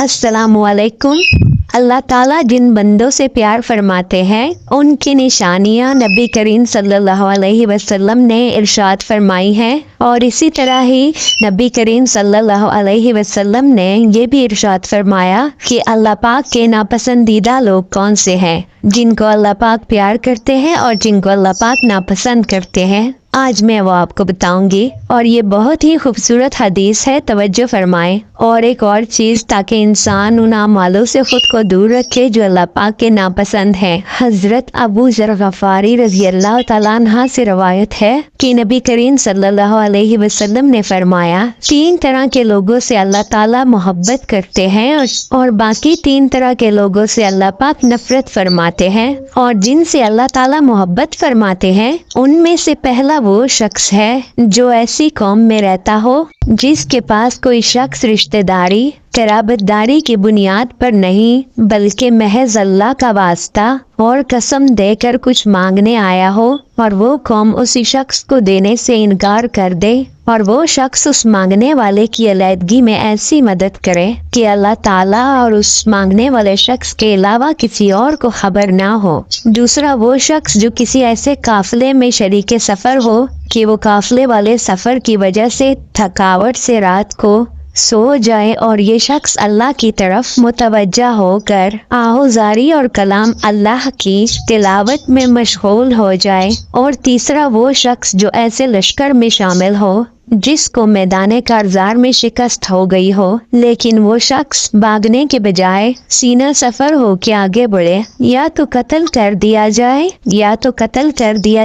अस्सलामुअलैकुम। अल्लाह ताला जिन बंदों से प्यार फरमाते हैं उनकी निशानियां नबी करीम सल्लल्लाहु अलैहि वसल्लम ने इरशाद फरमाई हैं, और इसी तरह ही नबी करीम सल्लल्लाहु अलैहि वसल्लम ने ये भी इरशाद फरमाया कि अल्लाह पाक के नापसंदीदा लोग कौन से हैं, जिनको अल्लाह पाक प्यार करते हैं और जिनको अल्लाह पाक नापसंद करते हैं। आज मैं वो आपको बताऊंगी, और ये बहुत ही खूबसूरत हदीस है, तवज्जो फरमाएं। और एक और चीज़, ताकि इंसान उन अमालों से खुद को दूर रखे जो अल्लाह पाक के नापसंद है। हजरत अबू ज़र गफ़ारी रज़ी अल्लाह तआला अन्हा से रवायत है कि नबी करीम सल्लल्लाहु अलैहि वसल्लम ने फरमाया, 3 तरह के लोगों से अल्लाह ताला मोहब्बत करते हैं और बाकी 3 तरह के लोगों से अल्लाह पाक नफरत फरमाते हैं। और जिनसे अल्लाह ताला मोहब्बत फरमाते हैं उनमें से पहला वो शख्स है जो ऐसी कौम में रहता हो जिसके पास कोई शख्स रिश्तेदारी कराबतदारी की बुनियाद पर नहीं बल्कि महज अल्लाह का वास्ता और कसम देकर कुछ मांगने आया हो, और वो कौम उसी शख्स को देने से इनकार कर दे, और वो शख्स उस मांगने वाले की अलैदगी में ऐसी मदद करे कि अल्लाह ताला और उस मांगने वाले शख्स के अलावा किसी और को खबर ना हो। दूसरा वो शख्स जो किसी ऐसे काफिले में शरीके सफर हो कि वो काफिले वाले सफर की वजह से थकावट से रात को सो जाए, और ये शख्स अल्लाह की तरफ मुतवज्जा होकर आहुजारी और कलाम अल्लाह की तिलावत में मशगूल हो जाए। और तीसरा वो शख्स जो ऐसे लश्कर में शामिल हो जिसको मैदान कारज़ार में शिकस्त हो गई हो, लेकिन वो शख्स भागने के बजाय सीना सफर हो के आगे बढ़े, या तो कत्ल कर दिया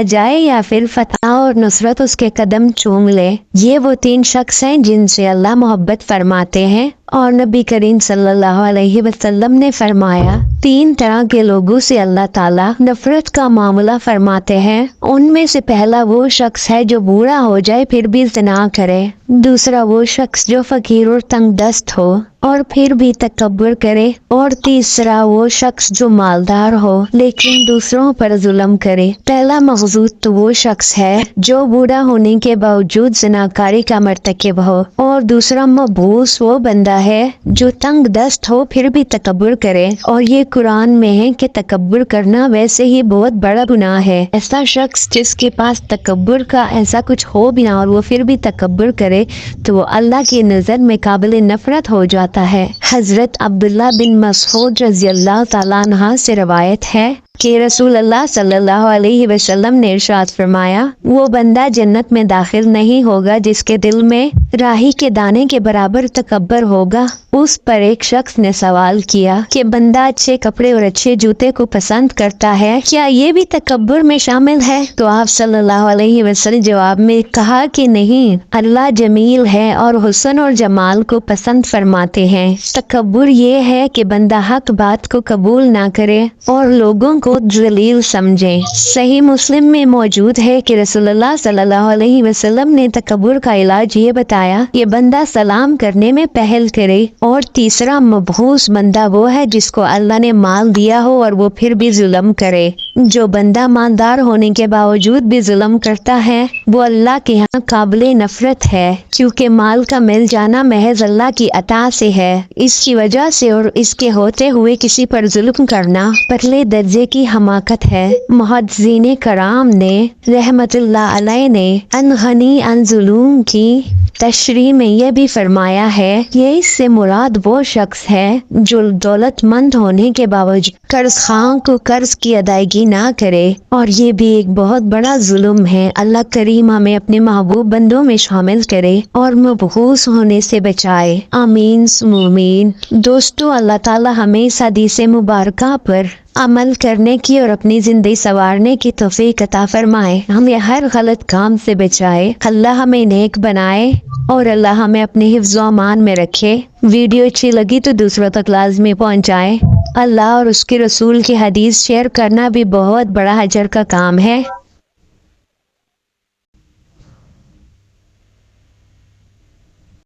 जाए या फिर फतह और नुसरत उसके कदम चूम ले। ये वो 3 शख्स हैं जिनसे अल्लाह मोहब्बत फरमाते हैं। और नबी करीम सल्लल्लाहु अलैहि वसल्लम ने फरमाया, 3 तरह के लोगों से अल्लाह ताला नफरत का मामला फरमाते हैं। उनमें से पहला वो शख्स है जो बूढ़ा हो जाए फिर भी ज़िना करे। दूसरा वो शख्स जो फकीर और तंग दस्त हो और फिर भी तकब्बुर करे। और तीसरा वो शख्स जो मालदार हो लेकिन दूसरों पर जुल्म करे। पहला मखजूद तो वो शख्स है जो बूढ़ा होने के बावजूद ज़िनाकारी का मर्तकिब हो, और दूसरा मबूस वो बंदा है जो तंग दस्त हो फिर भी तकब्बुर करे। और ये कुरान में है कि तकब्बुर करना वैसे ही बहुत बड़ा गुनाह है। ऐसा शख्स जिसके पास तकब्बुर का ऐसा कुछ हो भी ना और वो फिर भी तकब्बुर करे तो वो अल्लाह की नज़र में काबिल नफरत हो जाता है। हजरत अब्दुल्ला बिन मसऊद रज़ी अल्लाह तआला अन्हा से रवायत है कि रसूल अल्लाह सल्लल्लाहु अलैहि वसल्लम ने इरशाद फरमाया, वो बंदा जन्नत में दाखिल नहीं होगा जिसके दिल में राही के दाने के बराबर तकब्बर होगा। उस पर एक शख्स ने सवाल किया कि बंदा अच्छे कपड़े और अच्छे जूते को पसंद करता है, क्या ये भी तकब्बर में शामिल है? तो आप सल्लल्लाहु अलैहि वसल्लम जवाब में कहा कि नहीं, अल्लाह जमील है और हुस्न और जमाल को पसंद फरमाते हैं। तकब्बुर ये है कि बंदा हक बात को कबूल ना करे और लोगों को जलील समझे। सही मुस्लिम में मौजूद है कि रसूलुल्लाह सल्लल्लाहु अलैहि वसल्लम ने तकब्बुर का इलाज ये बताया, ये बंदा सलाम करने में पहल करे। और तीसरा मबहूस बंदा वो है जिसको अल्लाह ने माल दिया हो और वो फिर भी जुल्म करे। जो बंदा मालदार होने के बावजूद भी जुल्म करता है वो अल्लाह के यहाँ काबिले नफरत है, क्योंकि माल का मिल जाना महज अल्लाह की अता से है। इसकी वजह से और इसके होते हुए किसी पर जुल्म करना पहले दर्जे की हमाकत है। मुहद्दिसीन कराम ने रहमतुल्लाह अलैह ने अनगनी अन जुलूम की तशरीह में यह भी फरमाया है कि इससे मुराद वो शख्स है जो दौलतमंद होने के बावजूद कर्ज खां को कर्ज की अदायगी ना करे, और ये भी एक बहुत बड़ा जुल्म है। अल्लाह करीम हमें अपने महबूब बंदों में शामिल करे और मबहूस होने से बचाए। आमीन सुमीन। दोस्तों, अल्लाह ताला हमें इस हदीस मुबारका पर अमल करने की और अपनी जिंदगी संवारने की तौफीक अता फरमाए। हमें हर गलत काम से बचाए। अल्लाह हमें नेक बनाए और अल्लाह हमें अपने हिफ्ज़ व अमान में रखे। वीडियो अच्छी लगी तो दूसरों तक लाजमी पहुँचाए। अल्लाह और उसके रसूल की हदीस शेयर करना भी बहुत बड़ा अजर का काम है।